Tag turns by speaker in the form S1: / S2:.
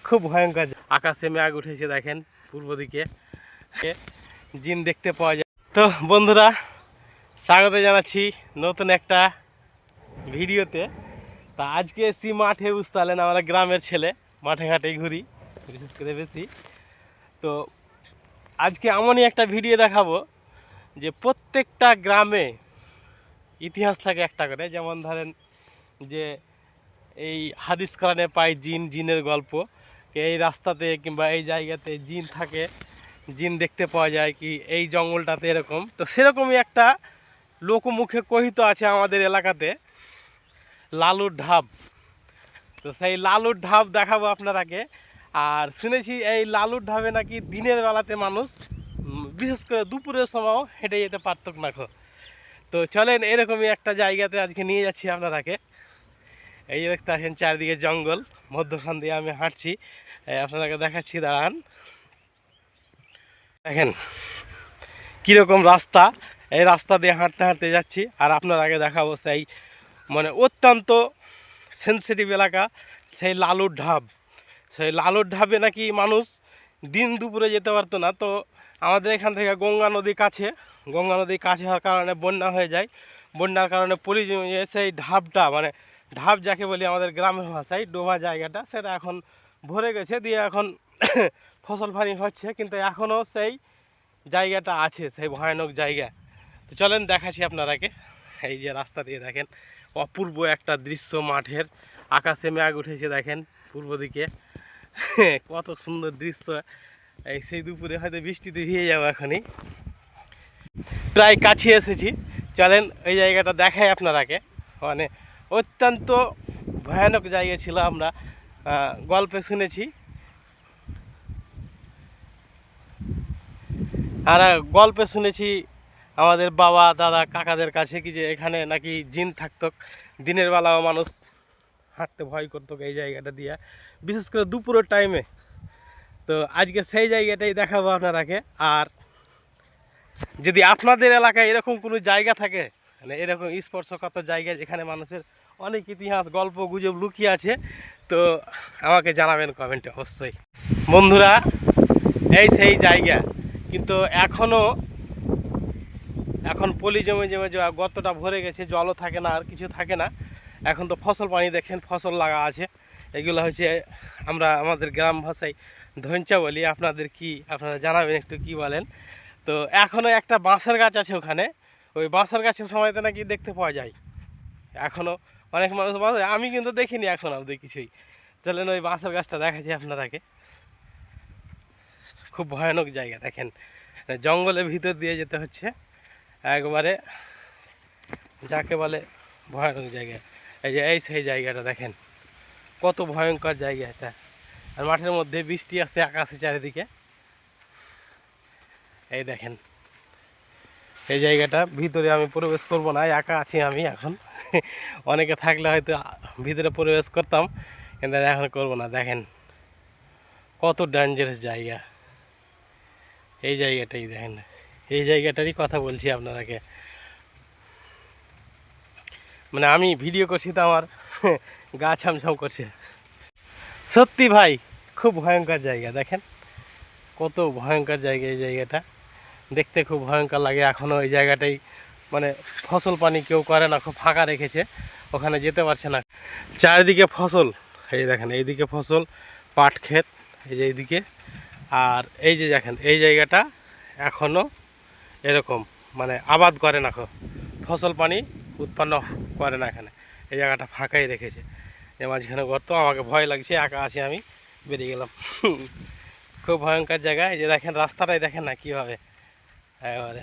S1: খুব ভয়ঙ্কর। আকাশে মেঘ উঠেছে দেখেন, পূর্ব দিকে জিন দেখতে পাওয়া যায়। তো বন্ধুরা, স্বাগত জানাচ্ছি নতুন একটা ভিডিওতে। তা আজকে এসছি মাঠে, বুঝতে পারলেন আমরা গ্রামের ছেলে, মাঠে ঘাটে ঘুরি বিশেষ করে বেশি। তো আজকে এমনই একটা ভিডিও দেখাবো যে প্রত্যেকটা গ্রামে ইতিহাস থাকে একটা করে। যেমন ধরেন যে এই হাদিস কোরআনে পাই জিনের গল্প, এই রাস্তাতে কিংবা এই জায়গাতে জিন থাকে, জিন দেখতে পাওয়া যায়, কি এই জঙ্গলটাতে এরকম। তো সেরকমই একটা লোকমুখে কথিত আছে আমাদের এলাকাতে, লালুর ঢাব। তো সেই লালুর ঢাব দেখাবো আপনারাকে। আর শুনেছি এই লালুর ঢাবে নাকি দিনের বেলাতে মানুষ, বিশেষ করে দুপুরের সময়ও হেঁটে যেতে পারত না। তো চলেন এরকমই একটা জায়গাতে আজকে নিয়ে যাচ্ছি আপনারাকে। এই দেখতে আসেন চারিদিকে জঙ্গল, মধ্যখান দিয়ে আমি হাঁটছি, আপনাদেরকে দেখাচ্ছি, দাঁড়ান। দেখেন কীরকম রাস্তা, এই রাস্তা দিয়ে হাঁটতে হাঁটতে যাচ্ছি। আর আপনার আগে দেখাবো সেই মানে অত্যন্ত সেন্সিটিভ এলাকা, সেই লালুর ঢাব। সেই লালুর ঢাবে নাকি মানুষ দিন দুপুরে যেতে পারতো না। তো আমাদের এখান থেকে গঙ্গা নদী কাছে, গঙ্গা নদী কাছে হওয়ার কারণে বন্যা হয়ে যায়। বন্যার কারণে জমিয়ে সেই ঢাবটা, মানে ঢাব যাকে বলি আমাদের গ্রামের ভাষায়, ডোবা জায়গাটা, সেটা এখন ভরে গেছে, দিয়ে এখন ফসল ফানি হচ্ছে, কিন্তু এখনও সেই জায়গাটা আছে, সেই ভয়ানক জায়গা। তো চলেন দেখাচ্ছি আপনারাকে। এই যে রাস্তা দিয়ে দেখেন অপূর্ব একটা দৃশ্য মাঠের, আকাশে মেঘ উঠেছে দেখেন পূর্ব দিকে, কত সুন্দর দৃশ্য। এই সেই দুপুরে হয়তো বৃষ্টিতে ভিজে যাবো এখনই, প্রায় কাছে এসেছি। চলেন এই জায়গাটা দেখাই আপনারাকে। মানে অত্যন্ত ভয়ানক জায়গা ছিল, আমরা গল্পে শুনেছি আর গল্পে শুনেছি আমাদের বাবা দাদা কাকাদের কাছে, কি যে এখানে নাকি জিন থাকতো, দিনের বেলাও মানুষ হাঁটতে ভয় করতো এই জায়গাটা দিয়ে, বিশেষ করে দুপুরের টাইমে। তো আজকে সেই জায়গাটাই দেখাবো আপনারাকে। আর যদি আপনাদের এলাকায় এরকম কোনো জায়গা থাকে, মানে এরকম স্পর্শকাতর জায়গা যেখানে মানুষের অনেক ইতিহাস গল্প গুজব লুকিয়ে আছে, তো আমাকে জানাবেন কমেন্টে অবশ্যই। বন্ধুরা, এই সেই জায়গা, কিন্তু এখন পলি জমে জমে গর্তটা ভরে গেছে, জলও থাকে না আর কিছু থাকে না। এখন তো ফসল পানি দেখছেন, ফসল লাগা আছে। এগুলো হচ্ছে আমরা আমাদের গ্রাম ভাষায় ধঞ্চা বলি। আপনারা জানাবেন একটু কি বলেন। তো এখনও একটা বাঁশের গাছ আছে ওখানে, ওই বাঁশের গাছের সময়তে নাকি দেখতে পাওয়া যায় এখনও অনেক মানুষ বলে, আমি কিন্তু দেখিনি এখন অবধি কিছুই। চলেন ওই বাঁশের গাছটা দেখাচ্ছি আপনারাকে। খুব ভয়ানক জায়গা দেখেন, জঙ্গলের ভিতর দিয়ে যেতে হচ্ছে একবারে, যাকে বলে ভয়ানক জায়গা। এই সেই জায়গাটা দেখেন কত ভয়ঙ্কর জায়গা এটা। আর মাঠের মধ্যে বৃষ্টি আছে, আকাশে চারিদিকে। এই দেখেন এই জায়গাটা ভিতরে আমি প্রবেশ করবো না, একা আছি আমি এখন। অনেকে থাকলে হয়তো ভিতরে প্রবেশ করতাম, কিন্তু এখন করবো না। দেখেন কত ডেঞ্জারাস জায়গা এই জায়গাটাই। দেখেন এই জায়গাটারই কথা বলছি আপনারাকে। মানে আমি ভিডিও করছি তো আমার গা ছমছম করছে। সত্যি ভাই খুব ভয়ঙ্কর জায়গা, দেখেন কত ভয়ঙ্কর জায়গা। এই জায়গাটা দেখতে খুব ভয়ঙ্কর লাগে। এখনও এই জায়গাটাই মানে ফসল পানি কেউ করে না, খুব ফাঁকা রেখেছে, ওখানে যেতে পারছে না। চারিদিকে ফসল, এই দেখেন এইদিকে ফসল, পাট ক্ষেত এই যে এইদিকে। আর এই যে দেখেন এই জায়গাটা এখনও এরকম, মানে আবাদ করে না, ফসল পানি উৎপন্ন করে না এখানে। এই জায়গাটা ফাঁকাই রেখেছে, এ মাঝখানে গর্ত। আমাকে ভয় লাগছে, একা আছি আমি, বেরিয়ে গেলাম। খুব ভয়ঙ্কর জায়গা। এই যে দেখেন রাস্তাটাই দেখেন না কীভাবে, একেবারে